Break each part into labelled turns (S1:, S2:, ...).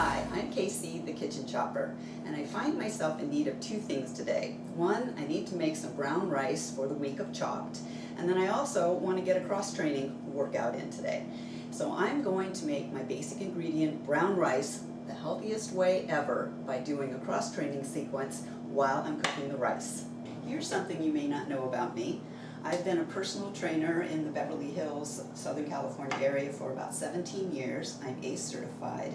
S1: Hi, I'm Casey, the Kitchen Chopper, and I find myself in need of two things today. One, I need to make some brown rice for the week of Chopped, and then I also want to get a cross-training workout in today. So I'm going to make my basic ingredient, brown rice, the healthiest way ever by doing a cross-training sequence while I'm cooking the rice. Here's something you may not know about me. I've been a personal trainer in the Beverly Hills, Southern California area for about 17 years. I'm ACE certified.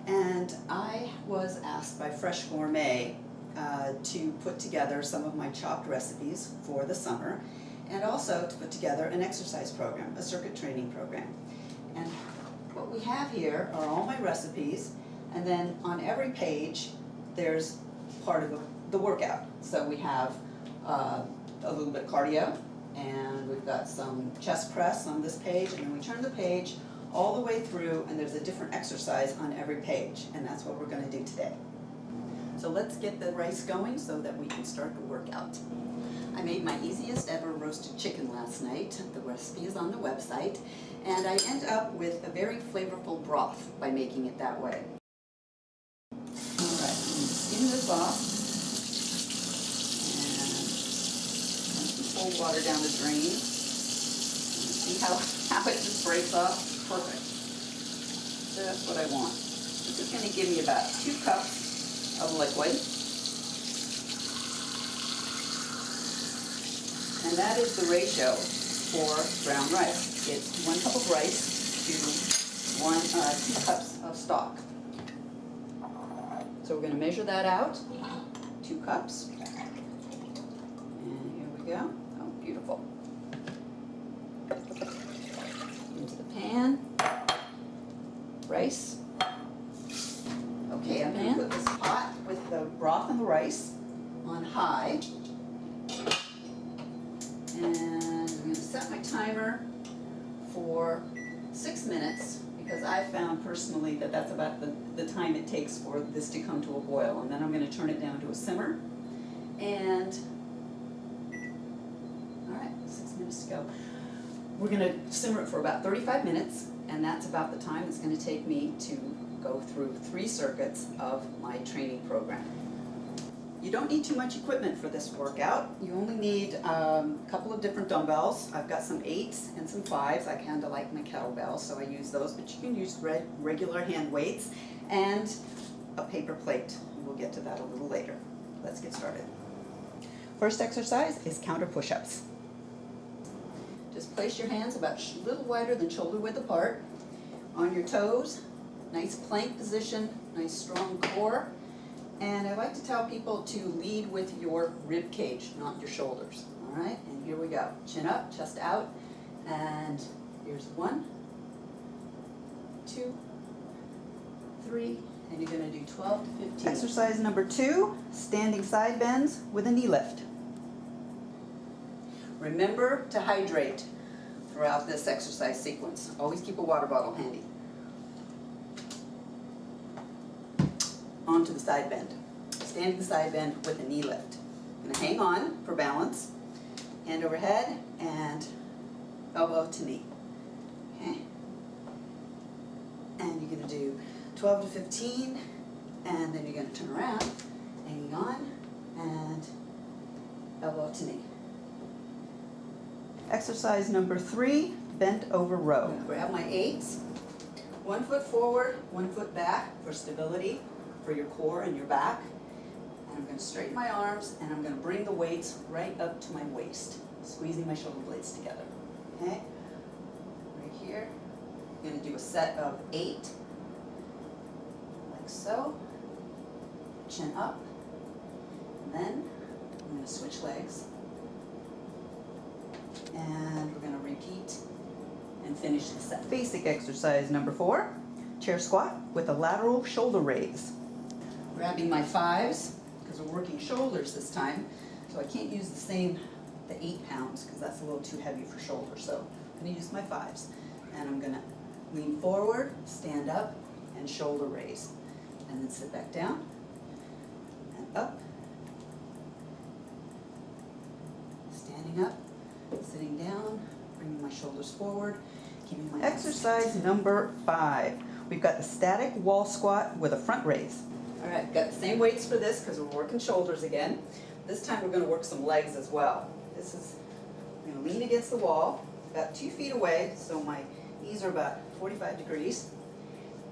S1: And I was asked by Fresh Gourmet to put together some of my chopped recipes for the summer, and also to put together an exercise program, a circuit training program. And what we have here are all my recipes, and then on every page there's part of the workout. So we have a little bit of cardio, and we've got some chest press on this page, and then we turn the page all the way through and there's a different exercise on every page, and that's what we're going to do today. So let's get the rice going so that we can start the workout. I made my easiest ever roasted chicken last night. The recipe is on the website, and I end up with a very flavorful broth by making it that way. Alright, I'm going to skim this off and cold water down the drain. See how it just breaks off? Perfect. That's what I want. This is going to give me about 2 cups of liquid. And that is the ratio for brown rice. It's 1 cup of rice to 2 cups of stock. So we're going to measure that out. 2 cups. And here we go. Oh, beautiful. Into the pan. Rice. Okay, I'm going to put this pot with the broth and the rice on high. And I'm going to set my timer for 6 minutes, because I found personally that that's about the time it takes for this to come to a boil. And then I'm going to turn it down to a simmer. And, all right, 6 minutes to go. We're going to simmer it for about 35 minutes, and that's about the time it's going to take me to go through 3 circuits of my training program. You don't need too much equipment for this workout. You only need a couple of different dumbbells. I've got some 8s and some 5s. I kind of like my kettlebells, so I use those, but you can use regular hand weights and a paper plate. We'll get to that a little later. Let's get started. First exercise is counter push-ups. Just place your hands about a little wider than shoulder width apart on your toes. Nice plank position, nice strong core. And I like to tell people to lead with your rib cage, not your shoulders. All right, and here we go. Chin up, chest out, and here's 1, 2, 3, and you're going to do 12 to 15. Exercise number 2, standing side bends with a knee lift. Remember to hydrate throughout this exercise sequence. Always keep a water bottle handy. Onto the side bend. Standing side bend with a knee lift. I'm going to hang on for balance. Hand over head and elbow to knee. Okay. And you're going to do 12 to 15, and then you're going to turn around, hanging on, and elbow to knee. Exercise number 3, bent over row. I'm going to grab my 8s, 1 foot forward, 1 foot back for stability for your core and your back. And I'm going to straighten my arms, and I'm going to bring the weights right up to my waist, squeezing my shoulder blades together. Okay? Right here. I'm going to do a set of 8, like so. Chin up. And then I'm going to switch legs. And we're going to repeat and finish the set. Basic exercise number 4, chair squat with a lateral shoulder raise. Grabbing my 5s, because we're working shoulders this time, so I can't use the 8 pounds, because that's a little too heavy for shoulders. So I'm going to use my 5s. And I'm going to lean forward, stand up, and shoulder raise. And then sit back down, and up, standing up, sitting down, bringing my shoulders forward, keeping my exercise number 5. we've got the static wall squat with a front raise. All right, got the same weights for this because we're working shoulders again. This time we're going to work some legs as well. I'm going to lean against the wall, about 2 feet away, so my knees are about 45 degrees.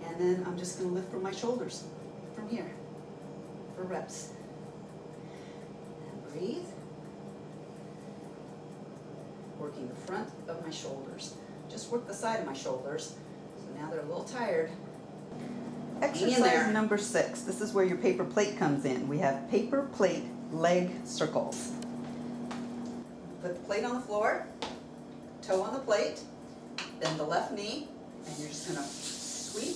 S1: And then I'm just going to lift from my shoulders from here for reps. And breathe. Working the front of my shoulders. Just work the side of my shoulders. So now they're a little tired. Exercise number 6. This is where your paper plate comes in. We have paper plate leg circles. Put the plate on the floor, toe on the plate, bend the left knee, and you're just going to sweep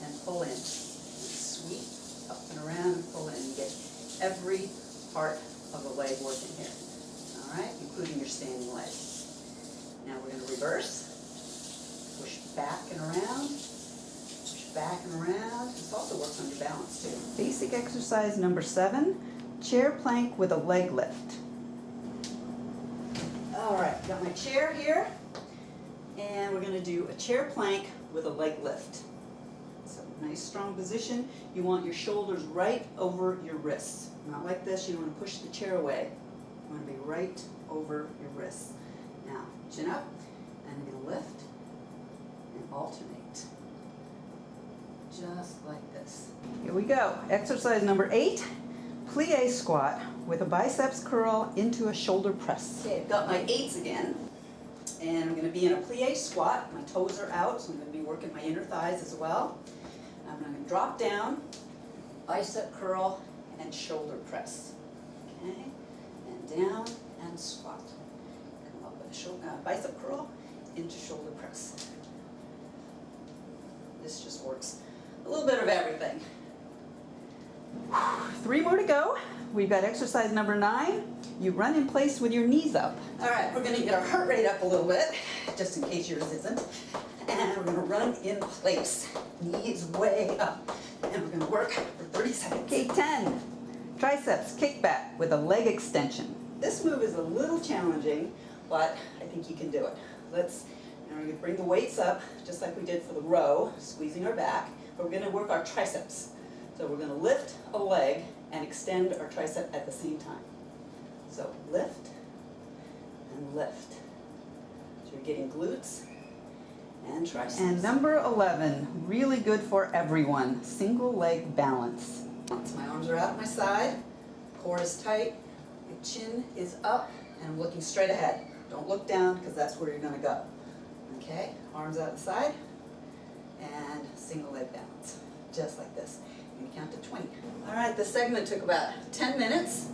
S1: and pull in. Sweep up and around and pull in. You get every part of the leg working here. All right, including your standing leg. Now we're going to reverse, push back and around, push back and around. This also works on your balance too. Basic exercise number 7, chair plank with a leg lift. All right, got my chair here, and we're going to do a chair plank with a leg lift. So nice strong position. You want your shoulders right over your wrists. Not like this, you don't want to push the chair away. You want to be right over your wrists. Now, chin up, and I'm going to lift and alternate. Just like this. Here we go. Exercise number 8, plie squat with a biceps curl into a shoulder press. Okay, I've got my 8s again, and I'm going to be in a plie squat. My toes are out, so I'm going to be working my inner thighs as well. I'm going to drop down, bicep curl, and shoulder press. Okay, and down and squat. Come up with a shoulder, bicep curl into shoulder press. This just works a little bit of everything. 3 more to go. We've got exercise number 9. You run in place with your knees up. All right, we're going to get our heart rate up a little bit, just in case yours isn't. And we're going to run in place. Knees way up. And we're going to work for 30 seconds. Okay, 10. Triceps kickback with a leg extension. This move is a little challenging, but I think you can do it. Now we're going to bring the weights up, just like we did for the row, squeezing our back. But we're going to work our triceps. So we're going to lift a leg and extend our tricep at the same time. So lift and lift. So you're getting glutes and triceps. And number 11, really good for everyone, single leg balance. My arms are out at my side, core is tight, my chin is up, and I'm looking straight ahead. Don't look down because that's where you're going to go. Okay, arms out the side, and single leg balance, just like this. You can count to 20. All right, this segment took about 10 minutes.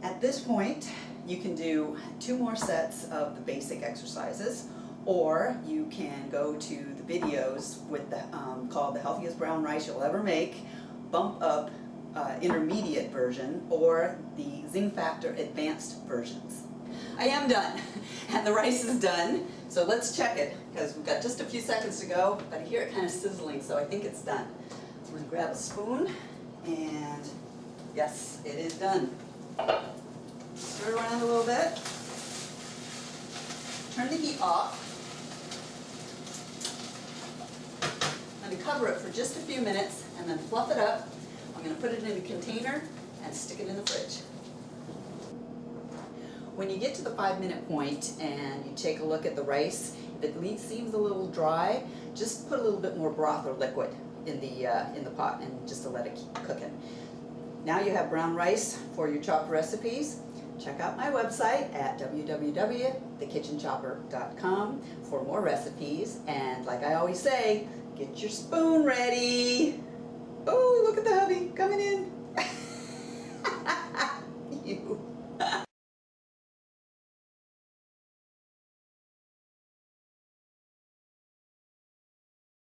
S1: At this point, you can do 2 more sets of the basic exercises, or you can go to the videos with the called the Healthiest Brown Rice You'll Ever Make, Bump Up Intermediate version, or the Zing Factor Advanced versions. I am done, and the rice is done. So let's check it, because we've got just a few seconds to go, but I hear it kind of sizzling, so I think it's done. I'm going to grab a spoon, and yes, it is done. Stir it around a little bit. Turn the heat off. I'm going to cover it for just a few minutes, and then fluff it up. I'm going to put it in a container and stick it in the fridge. When you get to the 5-minute point and you take a look at the rice, if it seems a little dry, just put a little bit more broth or liquid in the pot and just to let it keep cooking. Now you have brown rice for your chopped recipes. Check out my website at www.thekitchenchopper.com for more recipes. And like I always say, get your spoon ready. Oh, look at the hubby coming in.